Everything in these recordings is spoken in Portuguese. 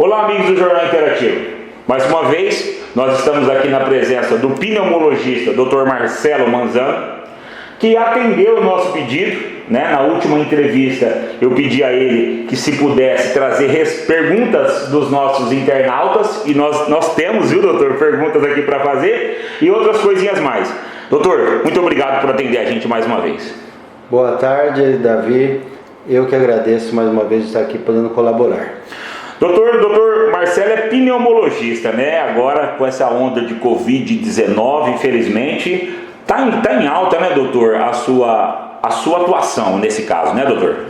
Olá, amigos do Jornal Interativo. Mais uma vez, nós estamos aqui na presença do pneumologista Dr. Marcelo Manzano, que atendeu o nosso pedido, né? Na última entrevista eu pedi a ele que se pudesse trazer perguntas dos nossos internautas, e nós temos, viu, doutor, perguntas aqui para fazer e outras coisinhas mais. Doutor, muito obrigado por atender a gente mais uma vez. Boa tarde, Davi. Eu que agradeço mais uma vez de estar aqui podendo colaborar. Doutor Marcelo é pneumologista, né? Agora com essa onda de Covid-19, infelizmente, tá em alta, né, doutor? A sua atuação nesse caso, né, doutor?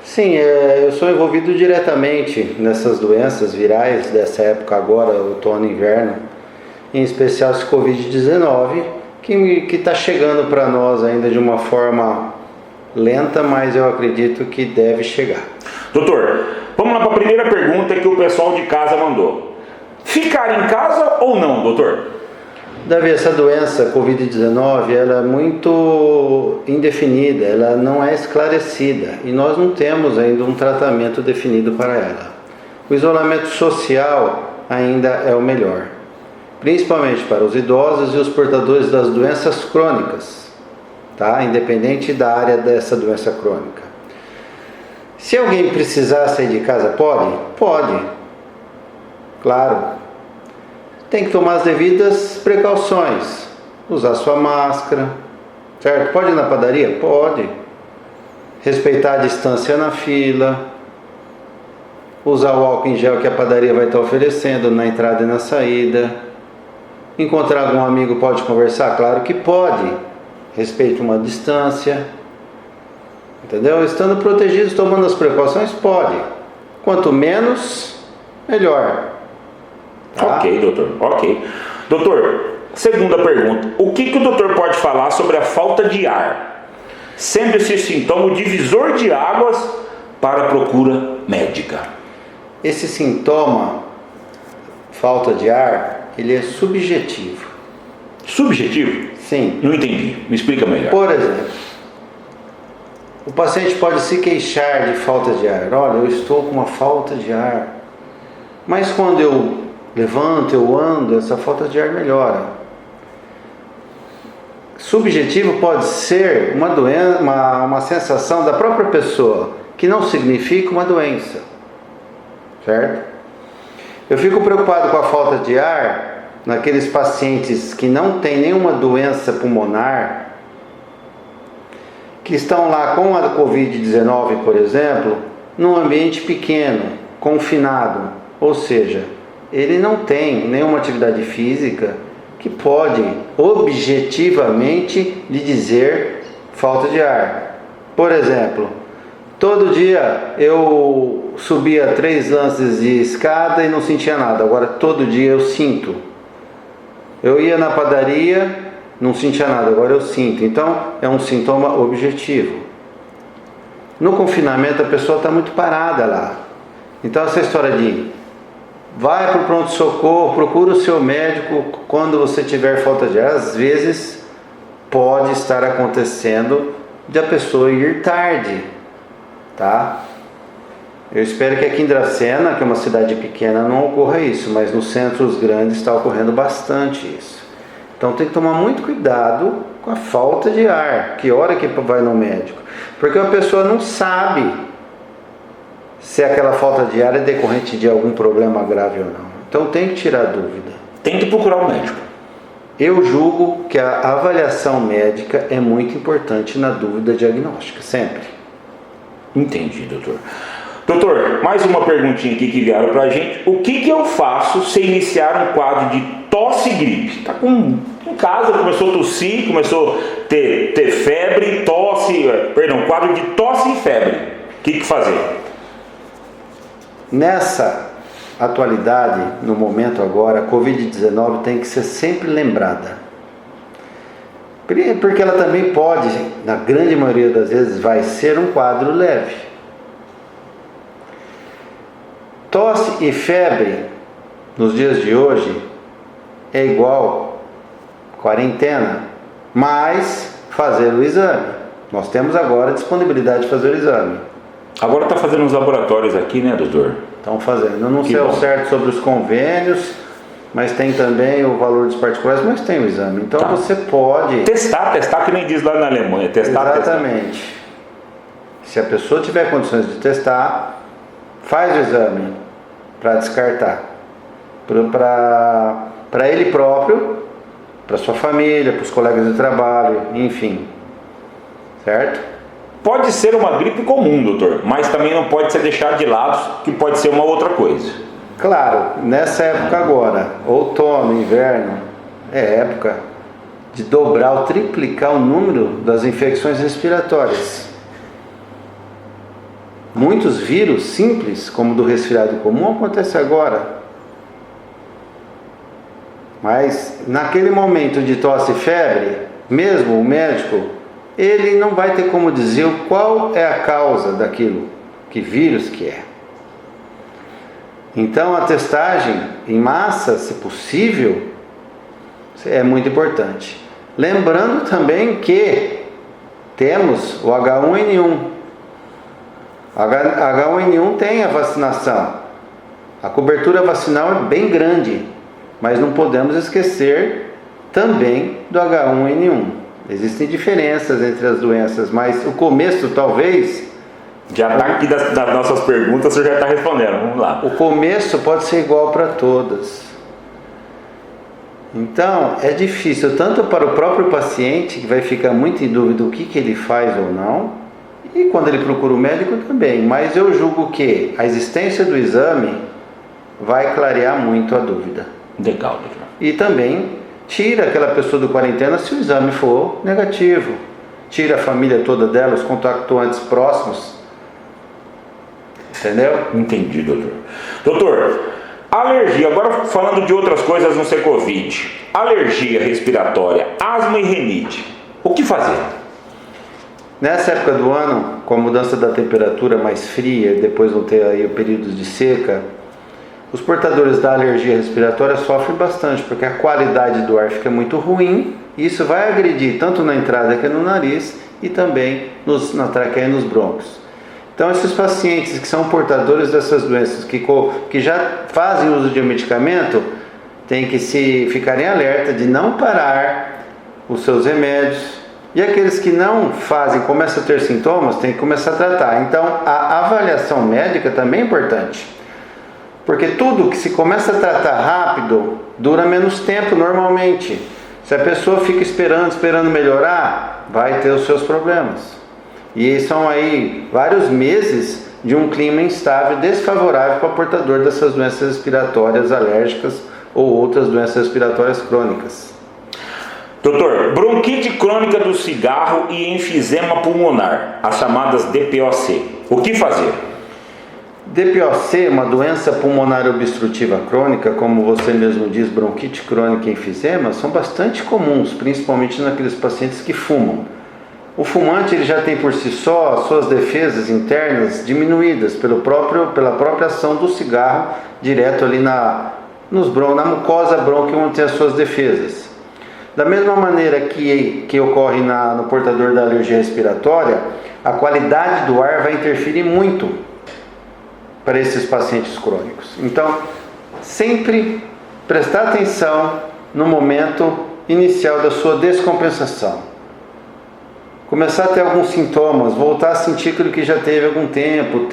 Sim, eu sou envolvido diretamente nessas doenças virais dessa época agora, outono e inverno, em especial esse Covid-19, que está chegando para nós ainda de uma forma lenta, mas eu acredito que deve chegar. Doutor, vamos lá para a primeira pergunta que o pessoal de casa mandou. Ficar em casa ou não, doutor? Davi, essa doença Covid-19, ela é muito indefinida, ela não é esclarecida e nós não temos ainda um tratamento definido para ela. O isolamento social ainda é o melhor, principalmente para os idosos e os portadores das doenças crônicas, tá? Independente da área dessa doença crônica. Se alguém precisar sair de casa, pode? Pode. Claro. Tem que tomar as devidas precauções. Usar sua máscara, certo? Pode ir na padaria? Pode. Respeitar a distância na fila. Usar o álcool em gel que a padaria vai estar oferecendo na entrada e na saída. Encontrar algum amigo, pode conversar? Claro que pode. Respeite uma distância. Entendeu? Estando protegidos, tomando as precauções, pode. Quanto menos, melhor. Tá? Ok, doutor. Ok. Doutor, segunda pergunta. O que o doutor pode falar sobre a falta de ar, sendo esse sintoma o divisor de águas para a procura médica? Esse sintoma, falta de ar, ele é subjetivo. Subjetivo? Sim. Não entendi. Me explica melhor. Por exemplo, o paciente pode se queixar de falta de ar. Olha, eu estou com uma falta de ar. Mas quando eu levanto, eu ando, essa falta de ar melhora. Subjetivo pode ser uma doença, uma sensação da própria pessoa, que não significa uma doença. Certo? Eu fico preocupado com a falta de ar naqueles pacientes que não têm nenhuma doença pulmonar, que estão lá com a Covid-19, por exemplo, num ambiente pequeno, confinado, ou seja, ele não tem nenhuma atividade física que pode objetivamente lhe dizer falta de ar. Por exemplo, todo dia eu subia 3 lances de escada e não sentia nada, agora todo dia eu sinto. Eu ia na padaria, não sentia nada, agora eu sinto. Então é um sintoma objetivo. No confinamento a pessoa está muito parada lá. Então essa história de vai para o pronto-socorro, procura o seu médico quando você tiver falta de ar, às vezes pode estar acontecendo de a pessoa ir tarde, tá? Eu espero que aqui em Dracena, que é uma cidade pequena, não ocorra isso, mas nos centros grandes está ocorrendo bastante isso. Então tem que tomar muito cuidado com a falta de ar, que hora que vai no médico, porque a pessoa não sabe se aquela falta de ar é decorrente de algum problema grave ou não. Então tem que tirar a dúvida. Tem que procurar um médico. Eu julgo que a avaliação médica é muito importante na dúvida diagnóstica, sempre. Entendi, doutor. Doutor, mais uma perguntinha aqui que vieram pra gente. O que eu faço se iniciar um quadro de tosse e gripe? Tá em casa, começou a tossir, começou a ter febre, quadro de tosse e febre. O que fazer? Nessa atualidade, no momento agora, a Covid-19 tem que ser sempre lembrada. Porque ela também pode, na grande maioria das vezes, vai ser um quadro leve. Tosse e febre, nos dias de hoje, é igual quarentena, mas fazer o exame. Nós temos agora a disponibilidade de fazer o exame. Agora está fazendo uns laboratórios aqui, né, doutor? Estão fazendo. Eu não Que sei ao bom. certo sobre os convênios, mas tem também o valor dos particulares, mas tem o exame. Então Tá. você pode... Testar que nem diz lá na Alemanha. Testar. Exatamente. Se a pessoa tiver condições de testar, faz o exame para descartar. Para ele próprio, para sua família, para os colegas de trabalho, enfim. Certo? Pode ser uma gripe comum, doutor, mas também não pode ser deixado de lado, que pode ser uma outra coisa. Claro, nessa época agora, outono, inverno, é época de dobrar ou triplicar o número das infecções respiratórias. Muitos vírus simples, como do resfriado comum, acontece agora. Mas naquele momento de tosse e febre, mesmo o médico, ele não vai ter como dizer qual é a causa daquilo, que vírus que é. Então a testagem em massa, se possível, é muito importante. Lembrando também que temos o H1N1. H1N1 tem a vacinação. A cobertura vacinal é bem grande, mas não podemos esquecer também do H1N1. Existem diferenças entre as doenças, mas o começo talvez... Já está aqui das nossas perguntas, o senhor já está respondendo. Vamos lá. O começo pode ser igual para todas. Então, é difícil tanto para o próprio paciente, que vai ficar muito em dúvida o que ele faz ou não, e quando ele procura o médico também. Mas eu julgo que a existência do exame vai clarear muito a dúvida. Legal, doutor. E também tira aquela pessoa do quarentena se o exame for negativo. Tira a família toda dela, os contactantes próximos. Entendeu? Entendi, doutor. Doutor, alergia, agora falando de outras coisas não ser Covid. Alergia respiratória, asma e rinite. O que fazer? Nessa época do ano, com a mudança da temperatura mais fria, depois vão ter aí períodos de seca, os portadores da alergia respiratória sofrem bastante, porque a qualidade do ar fica muito ruim, e isso vai agredir tanto na entrada que é no nariz, e também na traqueia e nos brônquios. Então esses pacientes que são portadores dessas doenças, que já fazem uso de medicamento, tem que se ficarem alerta de não parar os seus remédios. E aqueles que não fazem, começam a ter sintomas, tem que começar a tratar. Então a avaliação médica também é importante. Porque tudo que se começa a tratar rápido, dura menos tempo normalmente. Se a pessoa fica esperando melhorar, vai ter os seus problemas. E são aí vários meses de um clima instável, desfavorável para o portador dessas doenças respiratórias alérgicas ou outras doenças respiratórias crônicas. Doutor, bronquite crônica do cigarro e enfisema pulmonar, as chamadas DPOC. O que fazer? DPOC, uma doença pulmonar obstrutiva crônica, como você mesmo diz, bronquite crônica e enfisema, são bastante comuns, principalmente naqueles pacientes que fumam. O fumante ele já tem por si só as suas defesas internas diminuídas pela própria ação do cigarro direto ali na mucosa brônquia, onde tem as suas defesas. Da mesma maneira que ocorre no portador da alergia respiratória, a qualidade do ar vai interferir muito para esses pacientes crônicos. Então, sempre prestar atenção no momento inicial da sua descompensação. Começar a ter alguns sintomas, voltar a sentir aquilo que já teve há algum tempo,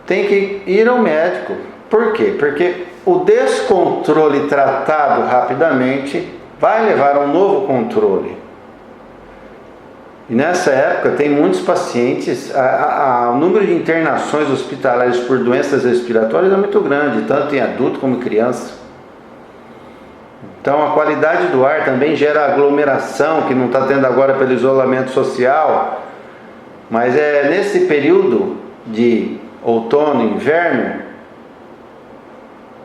tem que ir ao médico. Por quê? Porque o descontrole tratado rapidamente vai levar a um novo controle. E nessa época tem muitos pacientes, o número de internações hospitalares por doenças respiratórias é muito grande, tanto em adulto como em criança. Então a qualidade do ar também gera aglomeração, que não está tendo agora pelo isolamento social, mas é nesse período de outono e inverno,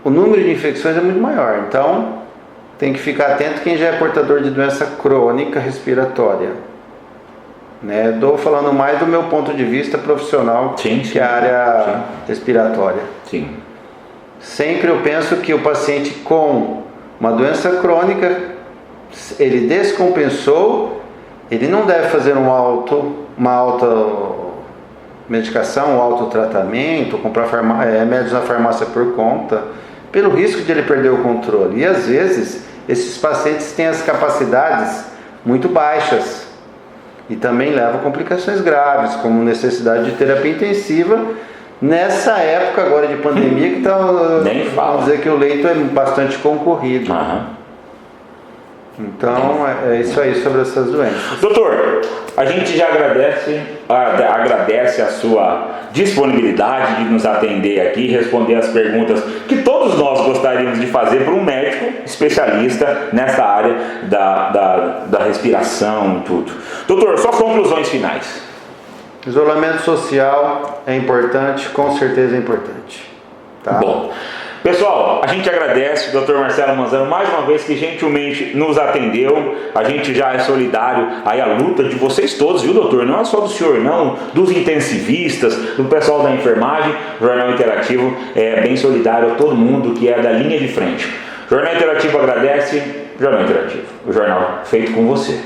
o número de infecções é muito maior. Então tem que ficar atento quem já é portador de doença crônica respiratória. Estou falando mais do meu ponto de vista profissional, que é a área respiratória. Sim. Sempre eu penso que o paciente com uma doença crônica, ele descompensou, ele não deve fazer uma alta medicação, autotratamento, comprar remédios na farmácia por conta, pelo risco de ele perder o controle. E às vezes esses pacientes têm as capacidades muito baixas e também levam a complicações graves, como necessidade de terapia intensiva. Nessa época agora de pandemia que tá, vamos dizer que o leito é bastante concorrido. Então é isso aí sobre essas doenças. Doutor, a gente já agradece a sua disponibilidade de nos atender aqui, responder as perguntas que todos nós gostaríamos de fazer para um médico especialista nessa área da respiração e tudo. Doutor, suas conclusões finais. Isolamento social é importante, com certeza é importante. Tá? Bom, pessoal, a gente agradece o Dr. Marcelo Manzano mais uma vez que gentilmente nos atendeu. A gente já é solidário aí à luta de vocês todos, viu, doutor? Não é só do senhor não, dos intensivistas, do pessoal da enfermagem. O Jornal Interativo é bem solidário a todo mundo que é da linha de frente. O Jornal Interativo agradece. Jornal Interativo, o jornal feito com você.